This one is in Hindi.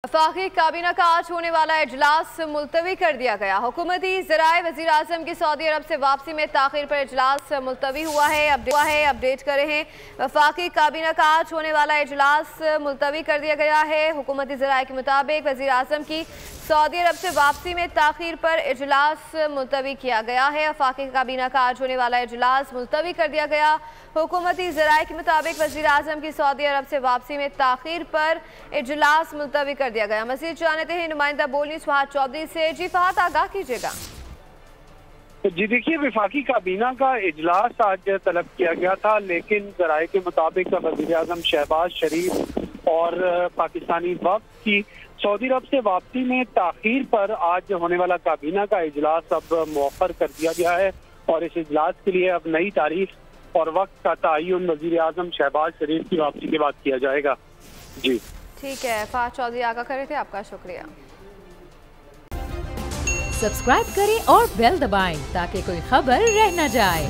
वफाकी काबीना का आज होने वाला इजलास मुलतवी कर दिया गया। हुकूमती ज़राए वज़ीर आज़म की सऊदी अरब से वापसी में ताख़ीर पर इजलास मुलतवी हुआ है। अपडेट कर रहे हैं। वफाकी काबीना का आज होने वाला इजलास मुलतवी कर दिया गया है। हुकूमती ज़राए के मुताबिक वज़ीर आज़म की सऊदी अरब से वापसी में ताख़ीर पर इजलास मुलतवी किया गया है। वफाकी काबीना का आज होने वाला इजलास मुलतवी कर दिया गया। हुकूमती ज़राए के मुताबिक वज़ीर आज़म की सऊदी अरब से वापसी में ताख़ीर पर इजलास मुलतवी कर दिया गया। मज़ीद जानते हैं नुमाइंदा बोल न्यूज़ फहद चौधरी से। जी फहद, आगाह कीजिएगा। जी देखिए, वफाकी काबीना का इजलास आज तलब किया गया था, लेकिन ज़राए के मुताबिक वज़ीर आज़म शहबाज शरीफ और पाकिस्तानी वफ़द की सऊदी अरब से वापसी में ताख़ीर पर आज होने वाला काबीना का इजलास अब मुअख्खर कर दिया गया है और इस इजलास के लिए अब नई तारीख और वक्त का तयन वज़ीर आज़म शहबाज शरीफ की वापसी के बाद किया जाएगा। जी ठीक है, फहद चौधरी आगाह कर रहे थे, आपका शुक्रिया। सब्सक्राइब करें और बेल दबाएं ताकि कोई खबर रह न जाए।